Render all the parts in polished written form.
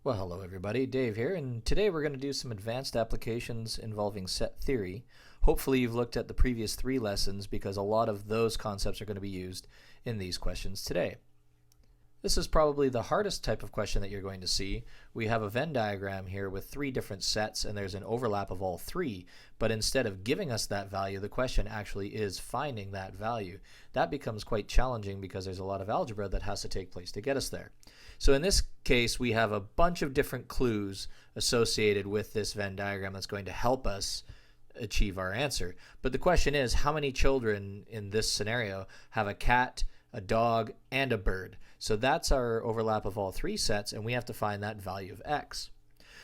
Well, hello everybody, Dave here, and today we're going to do some advanced applications involving set theory. Hopefully you've looked at the previous 3 lessons because a lot of those concepts are going to be used in these questions today. This is probably the hardest type of question that you're going to see. We have a Venn diagram here with 3 different sets and there's an overlap of all 3, but instead of giving us that value, the question actually is finding that value. That becomes quite challenging because there's a lot of algebra that has to take place to get us there. So in this case, we have a bunch of different clues associated with this Venn diagram that's going to help us achieve our answer. But the question is, how many children in this scenario have a cat, a dog, and a bird? So that's our overlap of all 3 sets, and we have to find that value of x.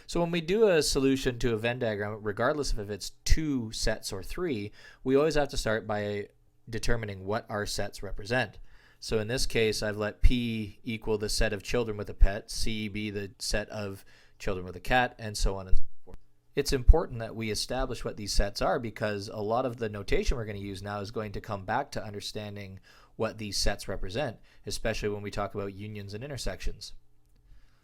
So when we do a solution to a Venn diagram, regardless of if it's 2 sets or 3, we always have to start by determining what our sets represent. So in this case, I've let P equal the set of children with a pet, C be the set of children with a cat, and so on and so forth. It's important that we establish what these sets are because a lot of the notation we're going to use now is going to come back to understanding what these sets represent, especially when we talk about unions and intersections.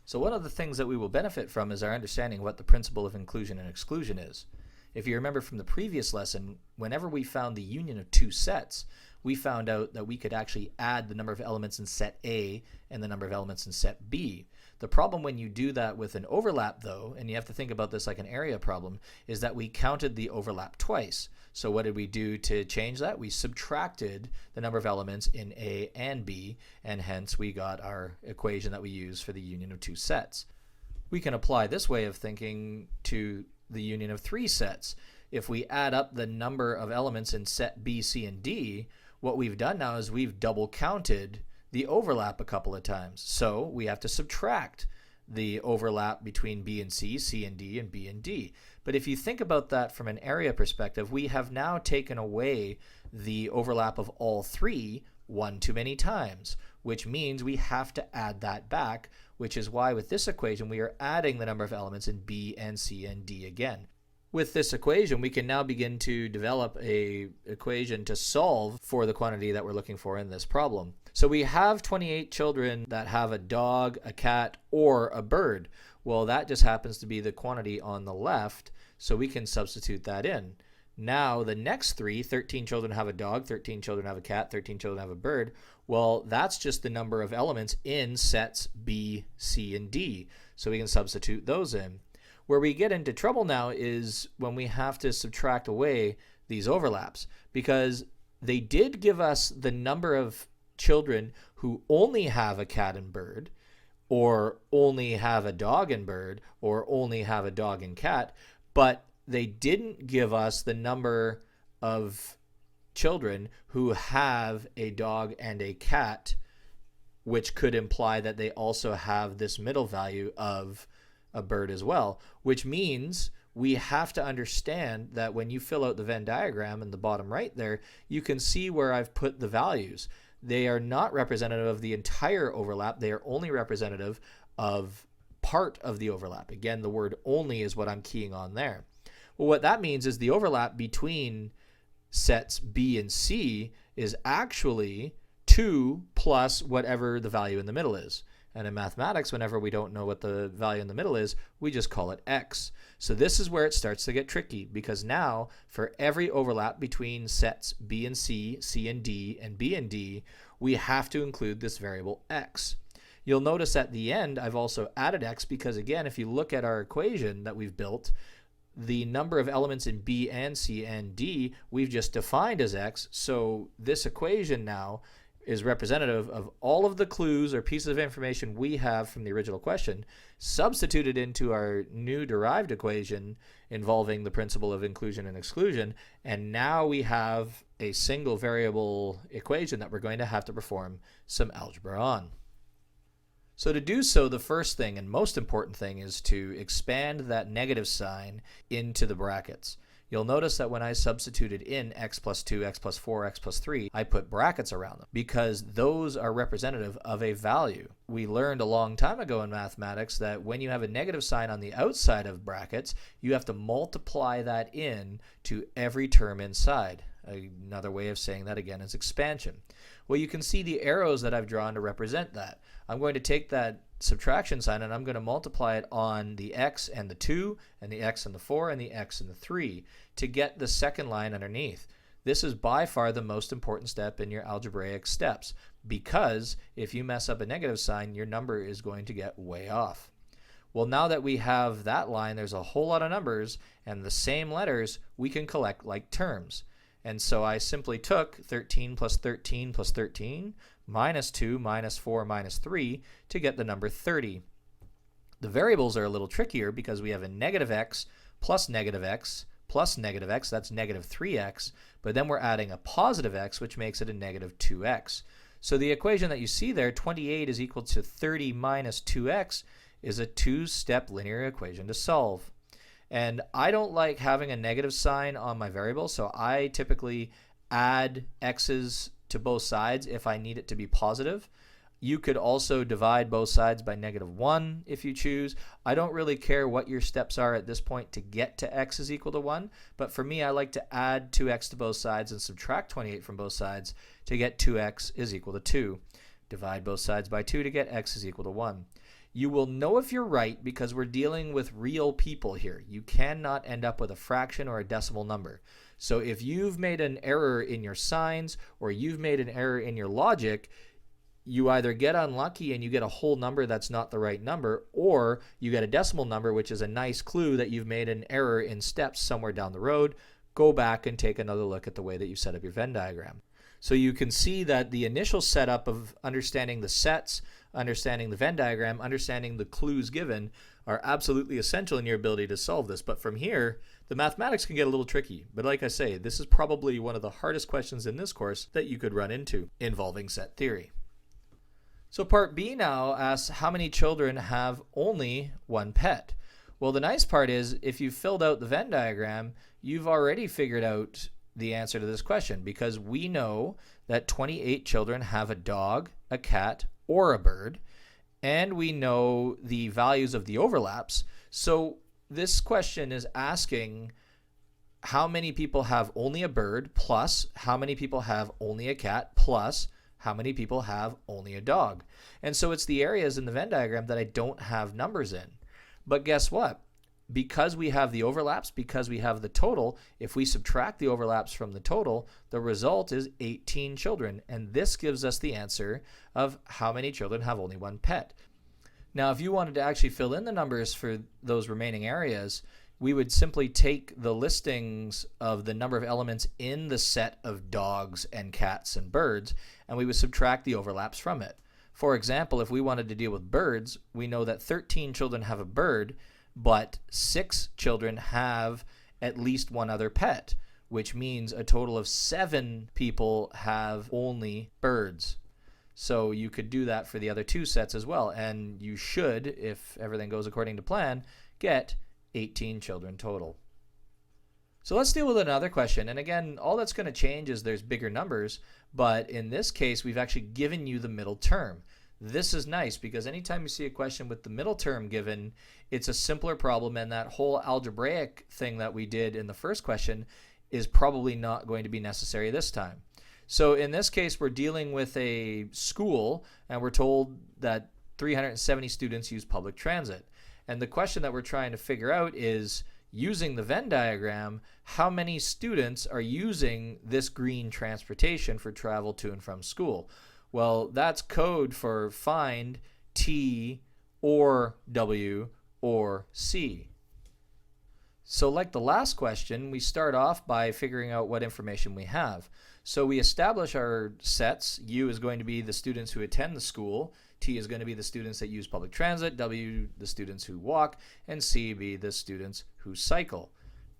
So one of the things that we will benefit from is our understanding what the principle of inclusion and exclusion is. If you remember from the previous lesson, whenever we found the union of 2 sets, we found out that we could actually add the number of elements in set A and the number of elements in set B. The problem when you do that with an overlap though, and you have to think about this like an area problem, is that we counted the overlap twice. So what did we do to change that? We subtracted the number of elements in A and B, and hence we got our equation that we use for the union of 2 sets. We can apply this way of thinking to the union of 3 sets. If we add up the number of elements in set B, C, and D, what we've done now is we've double counted the overlap a couple of times. So we have to subtract the overlap between B and C, C and D, and B and D. But if you think about that from an area perspective, we have now taken away the overlap of all 3 one too many times, which means we have to add that back, which is why with this equation we are adding the number of elements in B and C and D again. With this equation, we can now begin to develop an equation to solve for the quantity that we're looking for in this problem. So we have 28 children that have a dog, a cat, or a bird. Well, that just happens to be the quantity on the left, so we can substitute that in. Now, the next 3, 13 children have a dog, 13 children have a cat, 13 children have a bird. Well, that's just the number of elements in sets B, C, and D. So we can substitute those in. Where we get into trouble now is when we have to subtract away these overlaps, because they did give us the number of children who only have a cat and bird, or only have a dog and bird, or only have a dog and cat, but they didn't give us the number of children who have a dog and a cat, which could imply that they also have this middle value of a bird as well, which means we have to understand that when you fill out the Venn diagram in the bottom right there, you can see where I've put the values. They are not representative of the entire overlap. They are only representative of part of the overlap. Again, the word only is what I'm keying on there. Well, what that means is the overlap between sets B and C is actually 2 plus whatever the value in the middle is. And in mathematics, whenever we don't know what the value in the middle is, we just call it x. So this is where it starts to get tricky, because now for every overlap between sets B and C, C and D, and B and D, we have to include this variable x. You'll notice at the end I've also added x because, again, if you look at our equation that we've built, the number of elements in B and C and D we've just defined as x. So this equation now is representative of all of the clues or pieces of information we have from the original question, substituted into our new derived equation involving the principle of inclusion and exclusion, and now we have a single variable equation that we're going to have to perform some algebra on. So to do so, the first thing and most important thing is to expand that negative sign into the brackets. You'll notice that when I substituted in x plus 2, x plus 4, x plus 3, I put brackets around them because those are representative of a value. We learned a long time ago in mathematics that when you have a negative sign on the outside of brackets, you have to multiply that in to every term inside. Another way of saying that again is expansion. Well, you can see the arrows that I've drawn to represent that. I'm going to take that subtraction sign and I'm going to multiply it on the x and the 2 and the x and the 4 and the x and the 3 to get the second line underneath. This is by far the most important step in your algebraic steps, because if you mess up a negative sign, your number is going to get way off. Well, now that we have that line, there's a whole lot of numbers and the same letters we can collect like terms. And so I simply took 13 plus 13 plus 13 minus 2 minus 4 minus 3 to get the number 30. The variables are a little trickier because we have a negative x plus negative x plus negative x, that's negative 3x, but then we're adding a positive x, which makes it a negative 2x. So the equation that you see there, 28 is equal to 30 minus 2x, is a two-step linear equation to solve. And I don't like having a negative sign on my variable, so I typically add x's to both sides if I need it to be positive. You could also divide both sides by -1 if you choose. I don't really care what your steps are at this point to get to x is equal to 1, but for me I like to add 2x to both sides and subtract 28 from both sides to get 2x is equal to 2. Divide both sides by 2 to get x is equal to 1. You will know if you're right because we're dealing with real people here. You cannot end up with a fraction or a decimal number. So if you've made an error in your signs or you've made an error in your logic, you either get unlucky and you get a whole number that's not the right number, or you get a decimal number, which is a nice clue that you've made an error in steps somewhere down the road. Go back and take another look at the way that you set up your Venn diagram. So you can see that the initial setup of understanding the sets, understanding the Venn diagram, understanding the clues given are absolutely essential in your ability to solve this. But from here, the mathematics can get a little tricky. But like I say, this is probably one of the hardest questions in this course that you could run into involving set theory. So part B now asks how many children have only one pet. Well, the nice part is if you've filled out the Venn diagram, you've already figured out the answer to this question, because we know that 28 children have a dog, a cat, or a bird, and we know the values of the overlaps. So this question is asking how many people have only a bird plus how many people have only a cat plus how many people have only a dog. And so it's the areas in the Venn diagram that I don't have numbers in. But guess what? Because we have the overlaps, because we have the total, if we subtract the overlaps from the total, the result is 18 children. And this gives us the answer of how many children have only one pet. Now, if you wanted to actually fill in the numbers for those remaining areas, we would simply take the listings of the number of elements in the set of dogs and cats and birds, and we would subtract the overlaps from it. For example, if we wanted to deal with birds, we know that 13 children have a bird, but 6 children have at least one other pet, which means a total of 7 people have only birds. So you could do that for the other 2 sets as well, and you should, if everything goes according to plan, get 18 children total. So let's deal with another question, and again, all that's going to change is there's bigger numbers, but in this case, we've actually given you the middle term. This is nice because anytime you see a question with the middle term given, it's a simpler problem, and that whole algebraic thing that we did in the first question is probably not going to be necessary this time. So in this case, we're dealing with a school, and we're told that 370 students use public transit. And the question that we're trying to figure out is, using the Venn diagram, how many students are using this green transportation for travel to and from school? Well, that's code for find T or W or C. So like the last question, we start off by figuring out what information we have. So we establish our sets. U is going to be the students who attend the school, T is going to be the students that use public transit, W the students who walk, and C be the students who cycle.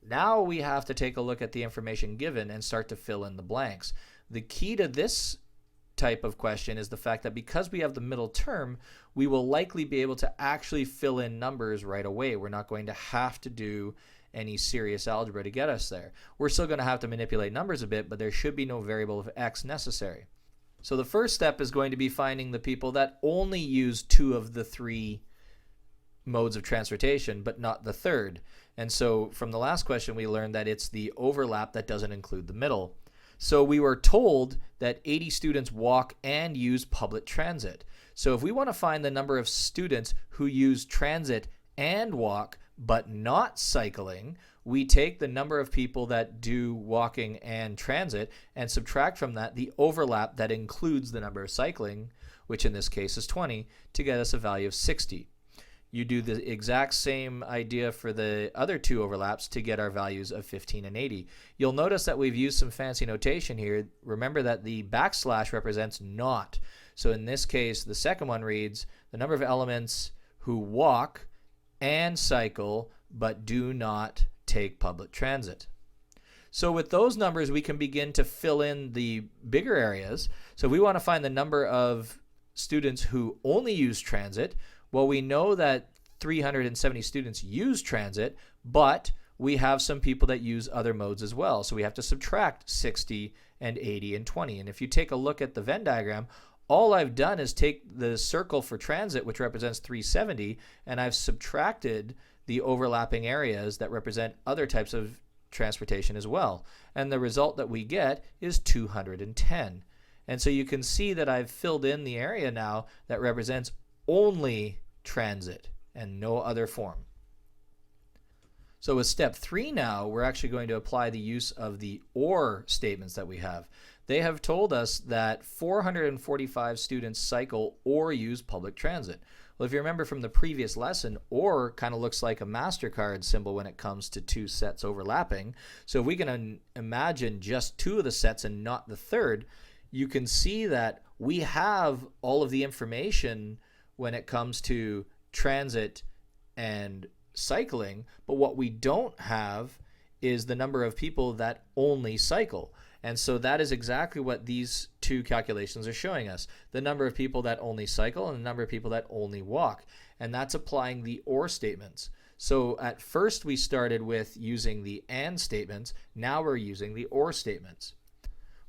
Now we have to take a look at the information given and start to fill in the blanks. The key to this type of question is the fact that because we have the middle term, we will likely be able to actually fill in numbers right away. We're not going to have to do any serious algebra to get us there. We're still going to have to manipulate numbers a bit, but there should be no variable of x necessary. So the first step is going to be finding the people that only use 2 of the 3 modes of transportation, but not the third. And so from the last question, we learned that it's the overlap that doesn't include the middle. So we were told that 80 students walk and use public transit. So if we want to find the number of students who use transit and walk but not cycling, we take the number of people that do walking and transit and subtract from that the overlap that includes the number of cycling, which in this case is 20, to get us a value of 60. You do the exact same idea for the other two overlaps to get our values of 15 and 80. You'll notice that we've used some fancy notation here. Remember that the backslash represents not. So in this case, the second one reads the number of elements who walk and cycle but do not take public transit. So with those numbers, we can begin to fill in the bigger areas. So if we want to find the number of students who only use transit, well, we know that 370 students use transit, but we have some people that use other modes as well. So we have to subtract 60 and 80 and 20. And if you take a look at the Venn diagram, all I've done is take the circle for transit, which represents 370, and I've subtracted the overlapping areas that represent other types of transportation as well. And the result that we get is 210. And so you can see that I've filled in the area now that represents only transit and no other form. So with step 3 now, we're actually going to apply the use of the or statements that we have. They have told us that 445 students cycle or use public transit. Well, if you remember from the previous lesson, or kind of looks like a MasterCard symbol when it comes to two sets overlapping. So if we can imagine just two of the sets and not the third, you can see that we have all of the information when it comes to transit and cycling, but what we don't have is the number of people that only cycle. And so that is exactly what these two calculations are showing us. The number of people that only cycle and the number of people that only walk. And that's applying the or statements. So at first we started with using the and statements. Now we're using the or statements.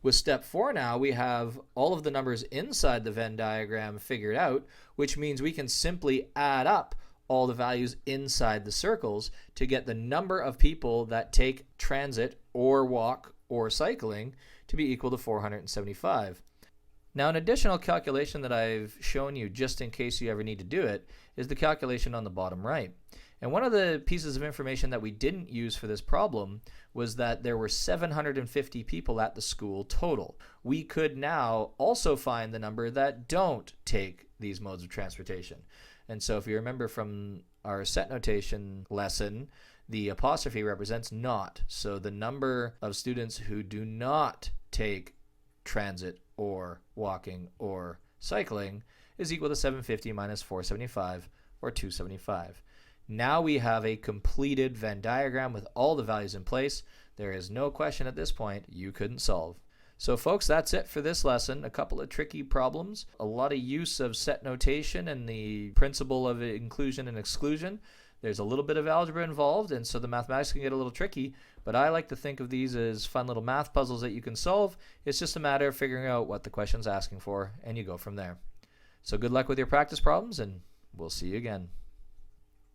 With step 4 now, we have all of the numbers inside the Venn diagram figured out, which means we can simply add up all the values inside the circles to get the number of people that take transit or walk or cycling to be equal to 475. Now, an additional calculation that I've shown you just in case you ever need to do it is the calculation on the bottom right. And one of the pieces of information that we didn't use for this problem was that there were 750 people at the school total. We could now also find the number that don't take these modes of transportation. And so if you remember from our set notation lesson, the apostrophe represents not. So the number of students who do not take transit or walking or cycling is equal to 750 minus 475, or 275. Now we have a completed Venn diagram with all the values in place. There is no question at this point you couldn't solve. So folks, that's it for this lesson. A couple of tricky problems, a lot of use of set notation and the principle of inclusion and exclusion. There's a little bit of algebra involved, and so the mathematics can get a little tricky, but I like to think of these as fun little math puzzles that you can solve. It's just a matter of figuring out what the question's asking for, and you go from there. So good luck with your practice problems, and we'll see you again.